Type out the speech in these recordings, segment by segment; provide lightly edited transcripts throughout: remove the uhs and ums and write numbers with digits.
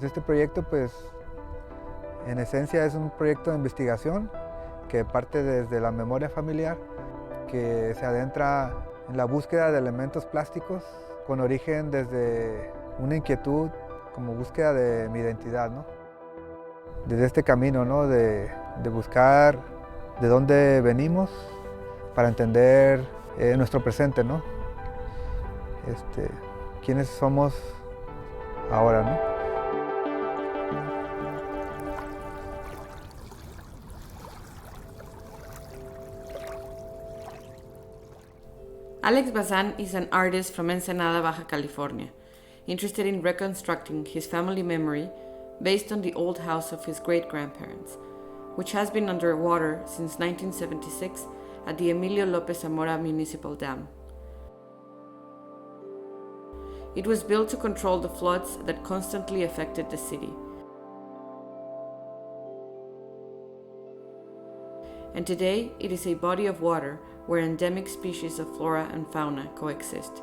Este proyecto, pues, en esencia es un proyecto de investigación que parte desde la memoria familiar, que se adentra en la búsqueda de elementos plásticos con origen desde una inquietud como búsqueda de mi identidad, ¿no? Desde este camino, ¿no? de buscar de dónde venimos para entender nuestro presente, ¿no? Quiénes somos ahora, ¿no? Alex Bazán is an artist from Ensenada, Baja California, interested in reconstructing his family memory based on the old house of his great-grandparents, which has been underwater since 1976 at the Emilio López Zamora Municipal Dam. It was built to control the floods that constantly affected the city. And today it is a body of water where endemic species of flora and fauna coexist,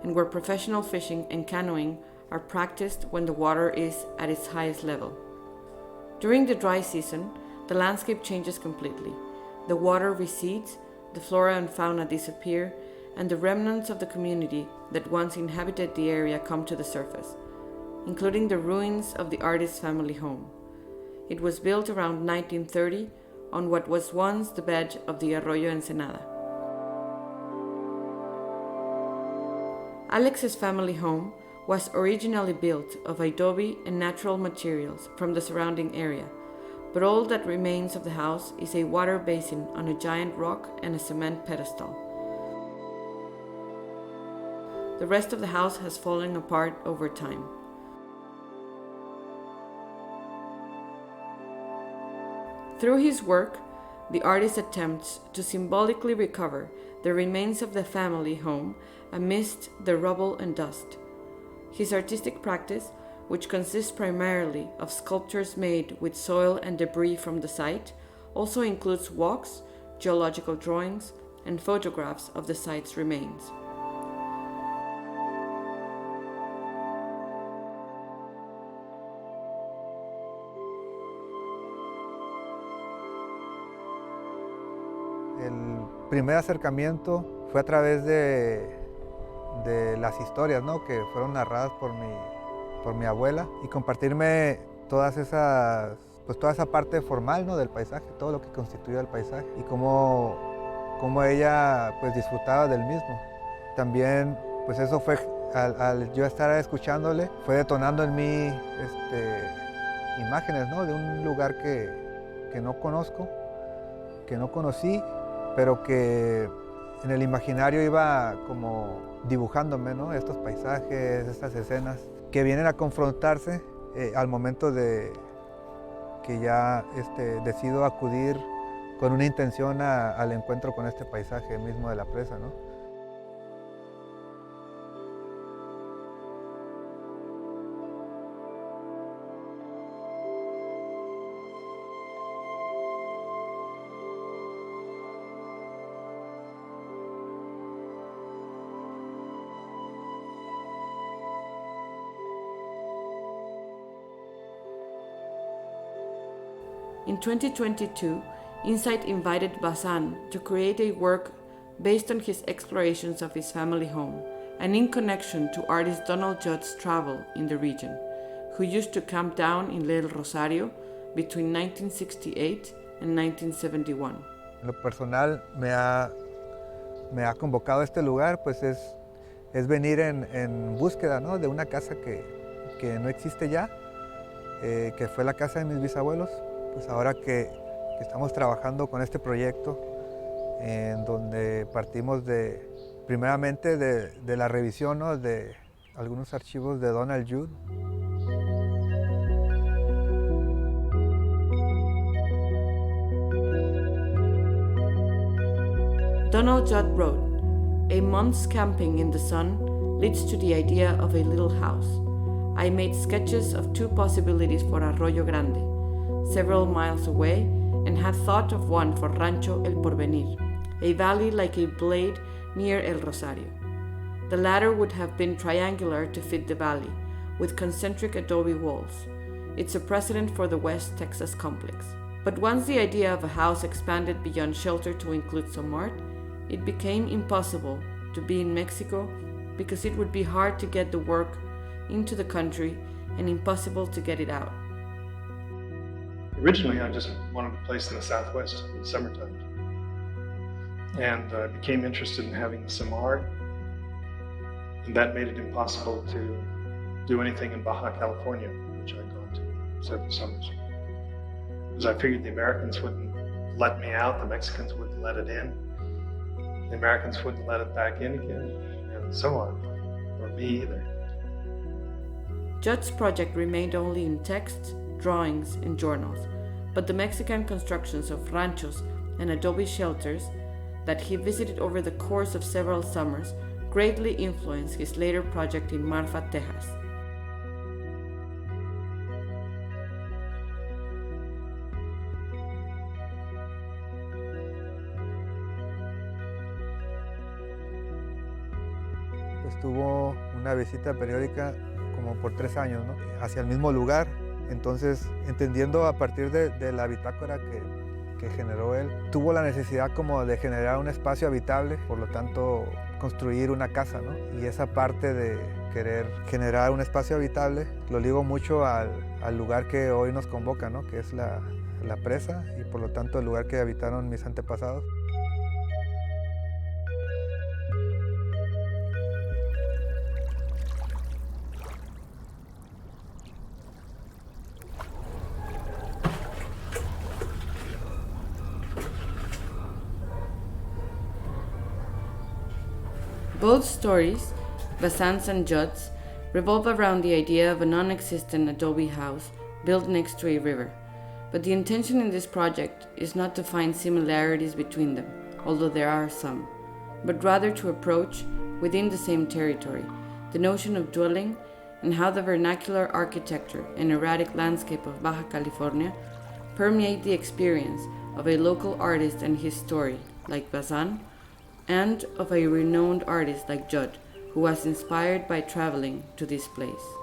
and where professional fishing and canoeing are practiced when the water is at its highest level. During the dry season, the landscape changes completely. The water recedes, the flora and fauna disappear, and the remnants of the community that once inhabited the area come to the surface, including the ruins of the artist's family home. It was built around 1930 on what was once the bed of the Arroyo Ensenada. Alex's family home was originally built of adobe and natural materials from the surrounding area, but all that remains of the house is a water basin on a giant rock and a cement pedestal. The rest of the house has fallen apart over time. Through his work, the artist attempts to symbolically recover the remains of the family home amidst the rubble and dust. His artistic practice, which consists primarily of sculptures made with soil and debris from the site, also includes walks, geological drawings, and photographs of the site's remains. El primer acercamiento fue a través de las historias, ¿no? Que fueron narradas por mi abuela, y compartirme todas esas, pues toda esa parte formal, ¿no? Del paisaje, todo lo que constituye el paisaje, y cómo ella pues disfrutaba del mismo. También pues eso fue, al yo estar escuchándole, fue detonando en mí imágenes, ¿no? De un lugar que no conozco, que no conocí, pero que en el imaginario iba como dibujándome, ¿no? Estos paisajes, estas escenas que vienen a confrontarse al momento de que ya decido acudir con una intención al encuentro con este paisaje mismo de la presa, ¿no? In 2022, INSITE invited Bazán to create a work based on his explorations of his family home and in connection to artist Donald Judd's travel in the region, who used to camp down in Little Rosario between 1968 and 1971. En lo personal me ha convocado a este lugar, pues es venir en búsqueda, ¿no? De una casa que no existe ya, que fue la casa de mis bisabuelos. Pues ahora que estamos trabajando con este proyecto, en donde partimos primeramente de la revisión, ¿no? De algunos archivos de Donald Judd. Donald Judd wrote, "A month's camping in the sun leads to the idea of a little house. I made sketches of two possibilities for Arroyo Grande, several miles away, and had thought of one for Rancho El Porvenir, a valley like a blade near El Rosario. The latter would have been triangular to fit the valley, with concentric adobe walls. it's a precedent for the West Texas complex. But once the idea of a house expanded beyond shelter to include some art, it became impossible to be in Mexico because it would be hard to get the work into the country and impossible to get it out. Originally, I just wanted a place in the Southwest in the summertime. And I became interested in having some art, and that made it impossible to do anything in Baja California, which I'd gone to several summers. Because I figured the Americans wouldn't let me out, the Mexicans wouldn't let it in, the Americans wouldn't let it back in again, and so on, or me either. Judd's project remained only in texts, drawings, and journals, but the Mexican constructions of ranchos and adobe shelters that he visited over the course of several summers greatly influenced his later project in Marfa, Texas. Tuvo una visita periódica como por 3 años, ¿no? Hacia el mismo lugar. Entonces, entendiendo a partir de la bitácora que generó él, tuvo la necesidad como de generar un espacio habitable, por lo tanto, construir una casa, ¿no? Y esa parte de querer generar un espacio habitable lo ligo mucho al lugar que hoy nos convoca, ¿no? Que es la presa y por lo tanto el lugar que habitaron mis antepasados. Both stories, Bazán's and Judd's, revolve around the idea of a non-existent adobe house built next to a river, but the intention in this project is not to find similarities between them, although there are some, but rather to approach, within the same territory, the notion of dwelling and how the vernacular architecture and erratic landscape of Baja California permeate the experience of a local artist and his story, like Bazán, and of a renowned artist like Judd, who was inspired by traveling to this place.